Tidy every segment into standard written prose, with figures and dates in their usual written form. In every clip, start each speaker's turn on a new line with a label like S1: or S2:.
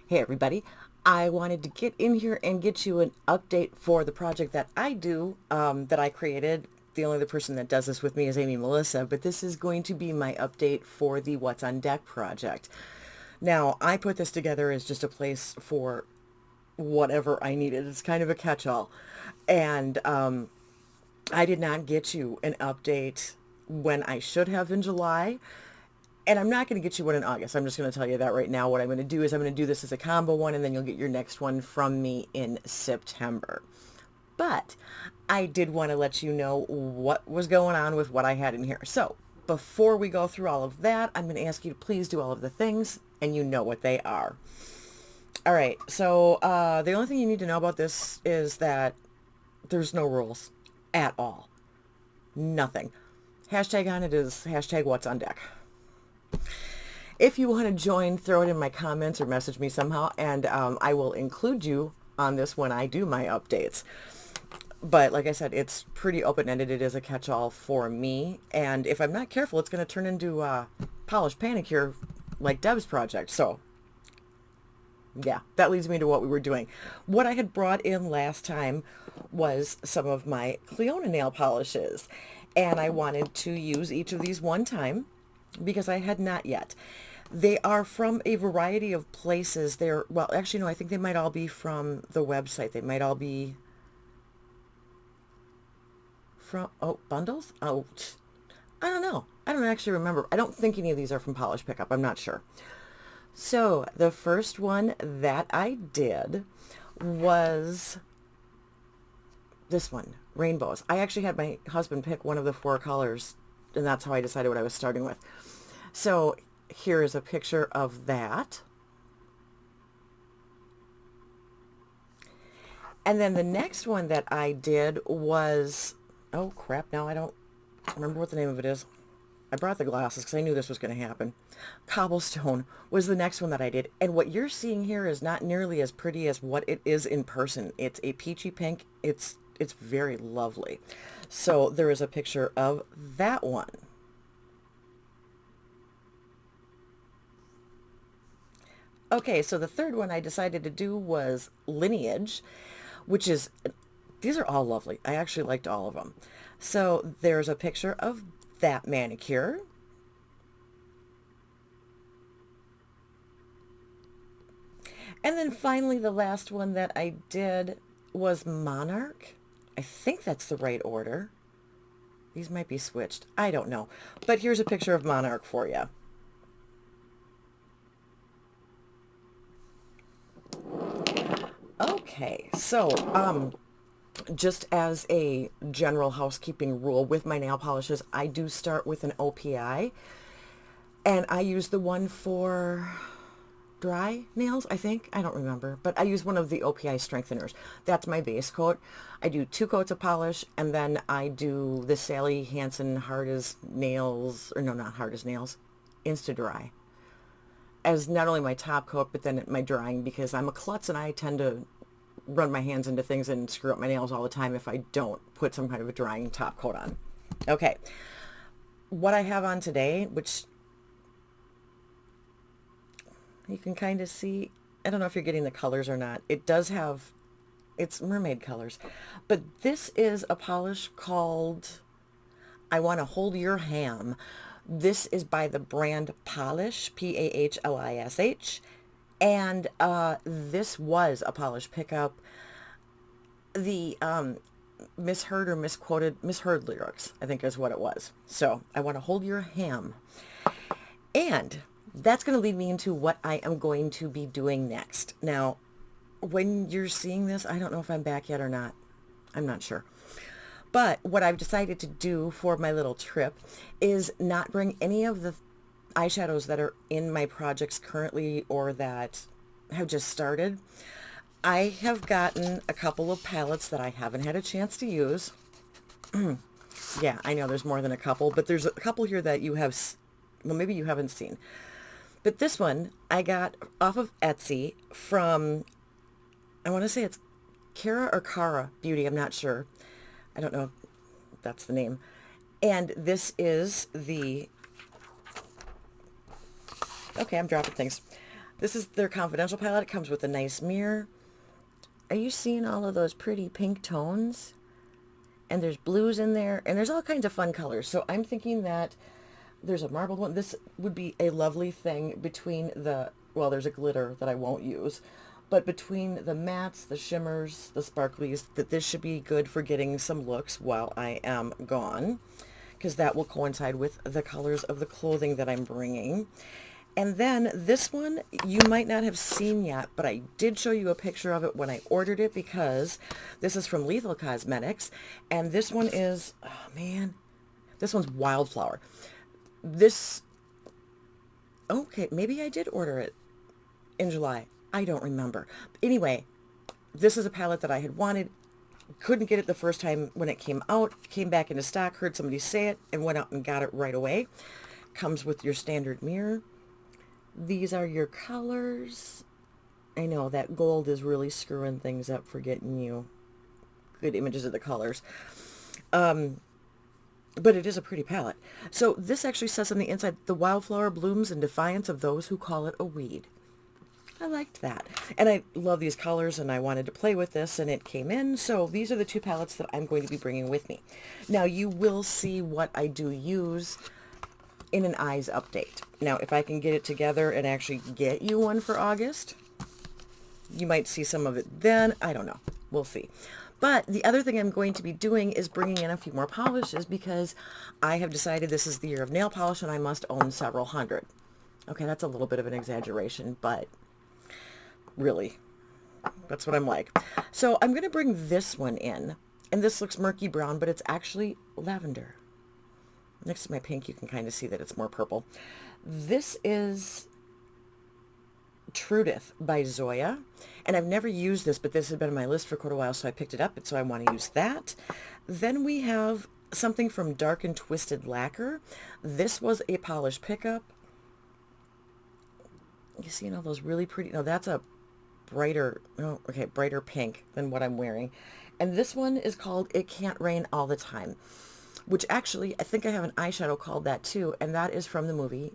S1: Hey everybody, I wanted to get in here and get you an update for the project that I do, that I created. The only other person that does this with me is Amy Melissa, but this is going to be my update for the What's on Deck project. Now, I put this together as just a place for whatever I needed. It's kind of a catch-all. And I did not get you an update when I should have in July. And I'm not going to get you one in August. I'm just going to tell you that right now. What I'm going to do is I'm going to do this as a combo one, and then you'll get your next one from me in September. But I did want to let you know what was going on with what I had in here. So before we go through all of that, I'm going to ask you to please do all of the things, and you know what they are. All right. So the only thing you need to know about this is that there's no rules at all. Nothing. Hashtag on it is hashtag what's on deck. If you want to join, throw it in my comments or message me somehow, and I will include you on this when I do my updates. But like I said, it's pretty open-ended. It is a catch-all for me, and if I'm not careful, it's going to turn into polished panicure like Deb's project. So yeah, that leads me to what we were doing. What I had brought in last time was some of my Cleona nail polishes, and I wanted to use each of these one time because I had not yet. They are from a variety of places. They're, well, actually, no, I think they might all be from the website. They might all be from, oh, bundles? Oh, I don't know. I don't actually remember. I don't think any of these are from Polish Pickup. I'm not sure. So the first one that I did was this one, rainbows. I actually had my husband pick one of the four colors, and that's how I decided what I was starting with. So here is a picture of that. And then the next one that I did was, oh crap, now I don't remember what the name of it is. I brought the glasses because I knew this was going to happen. Cobblestone was the next one that I did. And what you're seeing here is not nearly as pretty as what it is in person. It's a peachy pink. It's very lovely. So there is a picture of that one. Okay, so the third one I decided to do was Lineage, which is, these are all lovely. I actually liked all of them. So there's a picture of that manicure. And then finally the last one that I did was Monarch. I think that's the right order. These might be switched. I don't know. But here's a picture of Monarch for you. Okay, so just as a general housekeeping rule with my nail polishes, I do start with an OPI, and I use the one for dry nails, I think. I don't remember, but I use one of the OPI strengtheners. That's my base coat. I do 2 coats of polish, and then I do the Sally Hansen Hard as Nails, or no, not Hard as Nails, Insta Dry, as not only my top coat, but then my drying, because I'm a klutz and I tend to run my hands into things and screw up my nails all the time if I don't put some kind of a drying top coat on. Okay, what I have on today, which you can kind of see, I don't know if you're getting the colors or not. It does have, it's mermaid colors, but this is a polish called I Want to Hold Your Ham. This is by the brand Polish, P-A-H-L-I-S-H, and this was a Polish pickup. The misheard or misquoted, misheard lyrics, I think is what it was. So I Want to Hold Your Ham. And that's going to lead me into what I am going to be doing next. Now, when you're seeing this, I don't know if I'm back yet or not. I'm not sure. But what I've decided to do for my little trip is not bring any of the eyeshadows that are in my projects currently or that have just started. I have gotten a couple of palettes that I haven't had a chance to use. Yeah, I know there's more than a couple, but there's a couple here that you have, well, maybe you haven't seen. But this one I got off of Etsy from, I want to say it's Kara or Cara Beauty, I'm not sure. I don't know if that's the name. And this is the, okay, I'm dropping things. This is their Confidential palette. It comes with a nice mirror. Are you seeing all of those pretty pink tones? And there's blues in there, and there's all kinds of fun colors. So I'm thinking that there's a marbled one. This would be a lovely thing between the, well, there's a glitter that I won't use, but between the mattes, the shimmers, the sparklies, that this should be good for getting some looks while I am gone, because that will coincide with the colors of the clothing that I'm bringing. And then this one you might not have seen yet, but I did show you a picture of it when I ordered it, because this is from Lethal Cosmetics, and this one is, oh man, this one's Wildflower. This, okay, maybe I did order it in July. I don't remember. Anyway, this is a palette that I had wanted. Couldn't get it the first time when it came out. Came back into stock, heard somebody say it, and went out and got it right away. Comes with your standard mirror. These are your colors. I know that gold is really screwing things up for getting you good images of the colors. But it is a pretty palette. So this actually says on the inside, the wildflower blooms in defiance of those who call it a weed. I liked that. And I love these colors, and I wanted to play with this, and it came in. So these are the two palettes that I'm going to be bringing with me. Now you will see what I do use in an eyes update. Now, if I can get it together and actually get you one for August, you might see some of it then. I don't know. We'll see. But the other thing I'm going to be doing is bringing in a few more polishes, because I have decided this is the year of nail polish and I must own several hundred. Okay, that's a little bit of an exaggeration, but really, that's what I'm like. So I'm going to bring this one in, and this looks murky brown, but it's actually lavender. Next to my pink, you can kind of see that it's more purple. This is Trudith by Zoya, and I've never used this, but this has been on my list for quite a while, so I picked it up, and so I want to use that. Then we have something from Dark and Twisted Lacquer. This was a polish pickup. You see all those really pretty, no, that's a brighter, oh, okay, brighter pink than what I'm wearing. And this one is called It Can't Rain All the Time, which actually, I think I have an eyeshadow called that too, and that is from the movie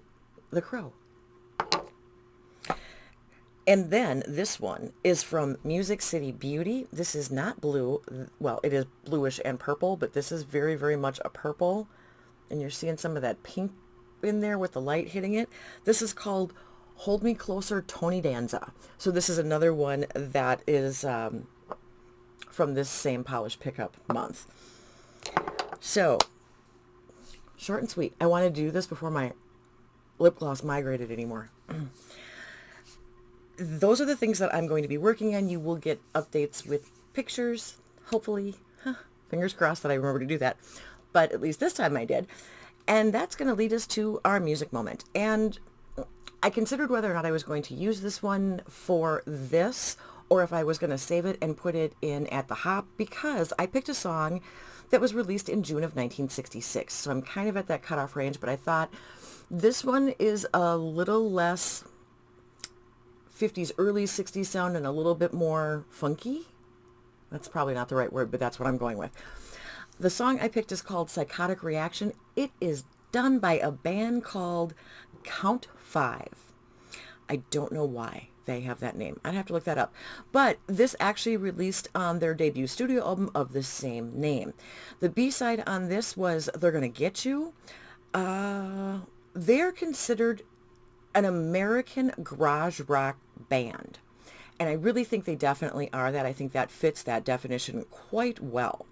S1: The Crow. And then this one is from Music City Beauty. This is not blue. Well, it is bluish and purple, but this is very, very much a purple. And you're seeing some of that pink in there with the light hitting it. This is called Hold Me Closer Tony Danza. So this is another one that is from this same polish pickup month. So, short and sweet. I want to do this before my lip gloss migrated anymore. Those are the things that I'm going to be working on. You will get updates with pictures, hopefully. Fingers crossed that I remember to do that. But at least this time I did. And that's going to lead us to our music moment. And I considered whether or not I was going to use this one for this, or if I was going to save it and put it in at the hop, because I picked a song that was released in June of 1966. So I'm kind of at that cutoff range, but I thought this one is a little less 50s, early 60s sound and a little bit more funky. That's probably not the right word, but that's what I'm going with. The song I picked is called Psychotic Reaction. It is done by a band called Count 5. I don't know why they have that name. I'd have to look that up. But this actually released on their debut studio album of the same name. The B-side on this was They're Gonna Get You. They're considered an American garage rock band. And I really think they definitely are that. I think that fits that definition quite well.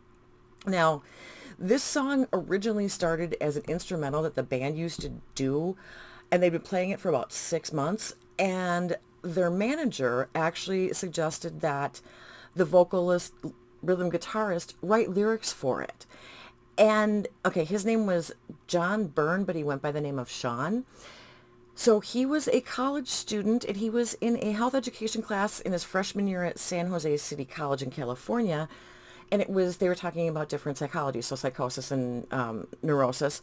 S1: Now, this song originally started as an instrumental that the band used to do, and they've been playing it for about 6 months. And their manager actually suggested that the vocalist, rhythm guitarist, write lyrics for it. And, okay, his name was John Byrne, but he went by the name of Sean. So he was a college student, and he was in a health education class in his freshman year at San Jose City College in California. And they were talking about different psychologies, so psychosis and neurosis.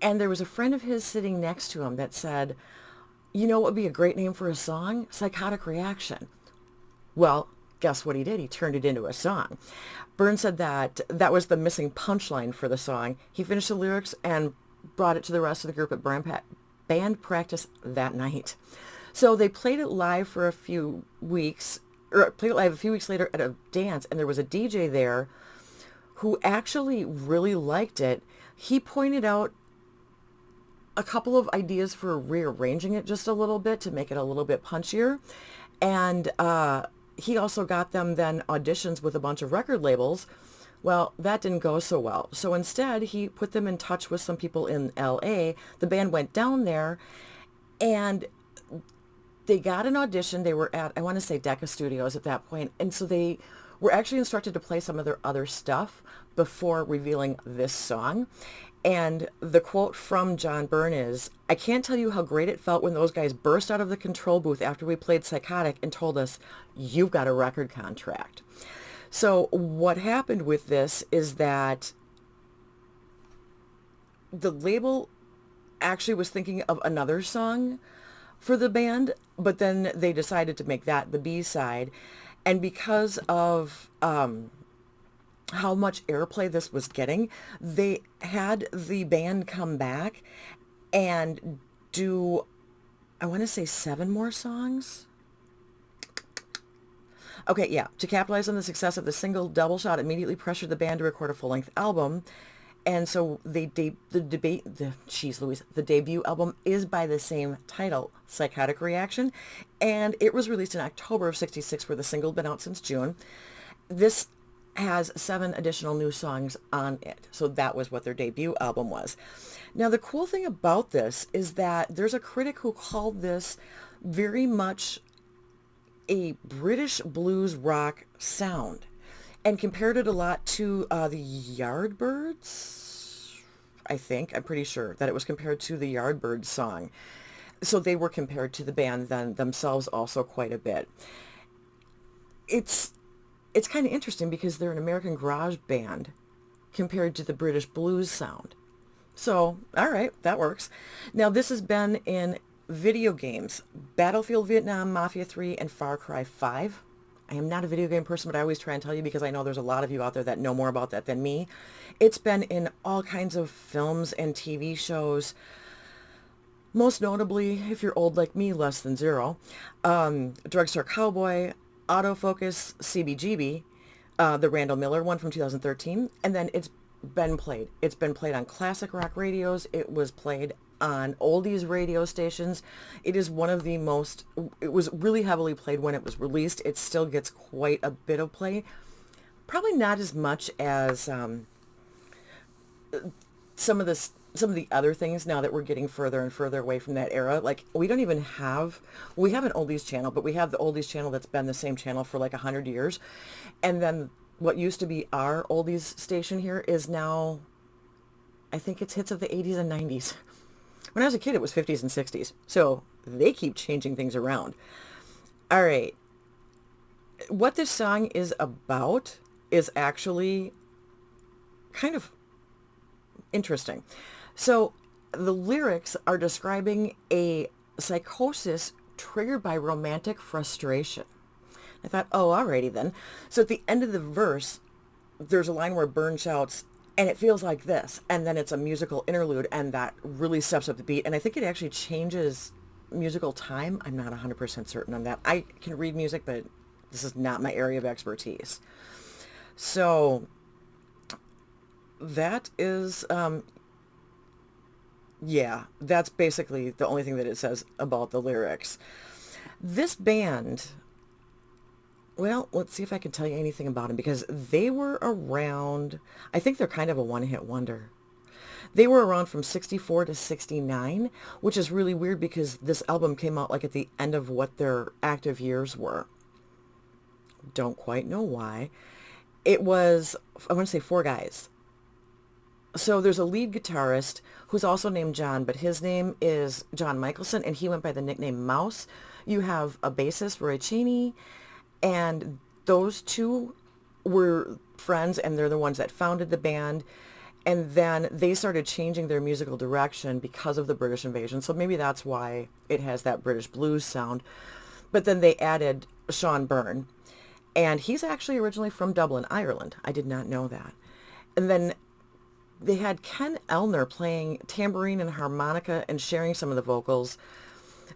S1: And there was a friend of his sitting next to him that said, you know what would be a great name for a song? Psychotic Reaction. Well, guess what he did? He turned it into a song. Byrne said that that was the missing punchline for the song. He finished the lyrics and brought it to the rest of the group at band practice that night. So they played it live for a few weeks, or played it live a few weeks later at a dance, and there was a DJ there who actually really liked it. He pointed out a couple of ideas for rearranging it just a little bit to make it a little bit punchier. And he also got them then auditions with a bunch of record labels. Well, that didn't go so well. So instead, he put them in touch with some people in LA. The band went down there and they got an audition. They were at, I want to say Decca Studios at that point. And so they were actually instructed to play some of their other stuff before revealing this song. And the quote from John Byrne is, "I can't tell you how great it felt when those guys burst out of the control booth after we played Psychotic and told us, you've got a record contract." So what happened with this is that the label actually was thinking of another song for the band, but then they decided to make that the B-side. And because of how much airplay this was getting, they had the band come back and do, I want to say 7 more songs. Okay, yeah. To capitalize on the success of the single, Double Shot immediately pressured the band to record a full-length album. And so the debut album is by the same title, Psychotic Reaction, and it was released in October of '66, where the single had been out since June. This has 7 additional new songs on it, so that was what their debut album was. Now, the cool thing about this is that there's a critic who called this very much a British blues rock sound, and compared it a lot to the Yardbirds. I'm pretty sure that it was compared to the Yardbirds song. So they were compared to the band then themselves also quite a bit. It's kind of interesting because they're an American garage band compared to the British blues sound. So, all right, that works. Now, this has been in video games, Battlefield Vietnam, Mafia 3, and Far Cry 5. I am not a video game person, but I always try and tell you because I know there's a lot of you out there that know more about that than me. It's been in all kinds of films and TV shows. Most notably, if you're old like me, Less Than Zero, Drugstore Cowboy, Autofocus, CBGB, the Randall Miller one from 2013, and then it's been played. It's been played on classic rock radios. It was played on oldies radio stations. It is one of the most, it was really heavily played when it was released. It still gets quite a bit of play. Probably not as much as some of the other things now that we're getting further and further away from that era. Like, we have an oldies channel, but we have the oldies channel that's been the same channel for like 100 years. And then what used to be our oldies station here is now, I think it's hits of the 80s and 90s. When I was a kid, it was 50s and 60s. So they keep changing things around. All right. What this song is about is actually kind of interesting. So the lyrics are describing a psychosis triggered by romantic frustration. I thought, oh, alrighty then. So at the end of the verse, there's a line where Byrne shouts, "And it feels like this." And then it's a musical interlude, and that really steps up the beat. And I think it actually changes musical time. I'm not 100% certain on that. I can read music, but this is not my area of expertise. So that is, yeah, that's basically the only thing that it says about the lyrics. This band, well, let's see if I can tell you anything about them, because they were around, I think they're kind of a one-hit wonder. They were around from 64 to 69, which is really weird because this album came out like at the end of what their active years were. Don't quite know why. It was, I want to say 4 guys. So there's a lead guitarist who's also named John, but his name is John Michelson, and he went by the nickname Mouse. You have a bassist, Roy Cheney, and those two were friends, and they're the ones that founded the band. And then they started changing their musical direction because of the British invasion. So maybe that's why it has that British blues sound. But then they added Sean Byrne, and he's actually originally from Dublin, Ireland. I did not know that. And then they had Ken Elner playing tambourine and harmonica and sharing some of the vocals.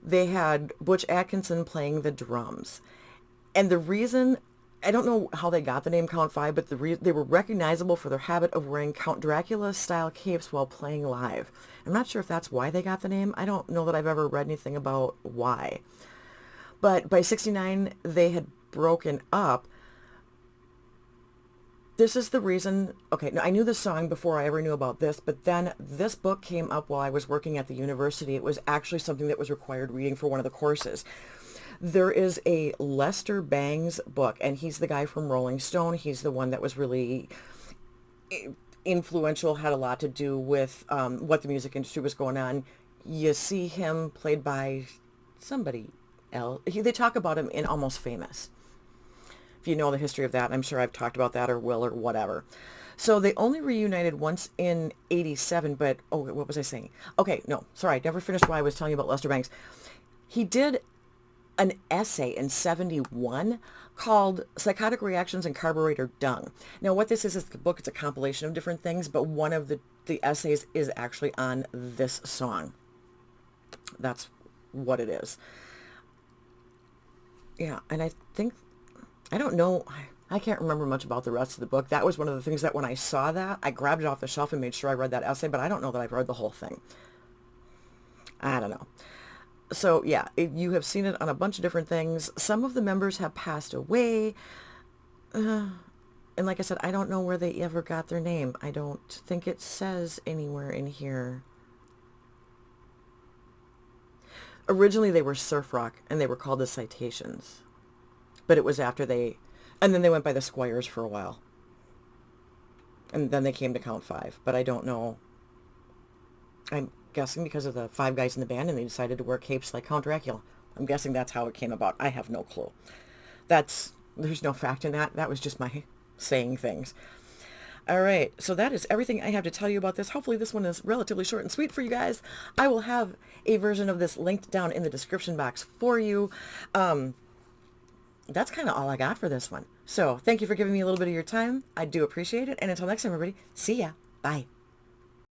S1: They had Butch Atkinson playing the drums. And the reason, I don't know how they got the name Count Five, but they were recognizable for their habit of wearing Count Dracula style capes while playing live. I'm not sure if that's why they got the name. I don't know that I've ever read anything about why. But by 69, they had broken up. This is the reason. Okay, now I knew the song before I ever knew about this, but then this book came up while I was working at the university. It was actually something that was required reading for one of the courses. There is a Lester Bangs book, and he's the guy from Rolling Stone. He's the one that was really influential, had a lot to do with what the music industry was going on. You see him played by somebody else. They talk about him in Almost Famous. If you know the history of that, I'm sure I've talked about that or will or whatever. So they only reunited once in 87, but, oh, what was I saying? Okay, no, sorry, I never finished why I was telling you about Lester Bangs. He did an essay in 71 called Psychotic Reactions and Carburetor Dung. Now what this is the book, it's a compilation of different things, but one of the essays is actually on this song. That's what it is. Yeah, and I think, I don't know, I can't remember much about the rest of the book. That was one of the things that when I saw that, I grabbed it off the shelf and made sure I read that essay, but I don't know that I've read the whole thing. I don't know. So yeah, you have seen it on a bunch of different things. Some of the members have passed away. And like I said, I don't know where they ever got their name. I don't think it says anywhere in here. Originally they were surf rock and they were called the Citations. But it was after and then they went by the Squires for a while. And then they came to Count Five. But I don't know. I'm guessing because of the five guys in the band and they decided to wear capes like Count Dracula. I'm guessing that's how it came about. I have no clue. There's no fact in that. That was just my saying things. All right, so that is everything I have to tell you about this. Hopefully this one is relatively short and sweet for you guys. I will have a version of this linked down in the description box for you. That's kind of all I got for this one. So thank you for giving me a little bit of your time. I do appreciate it. And until next time, everybody, see ya. Bye.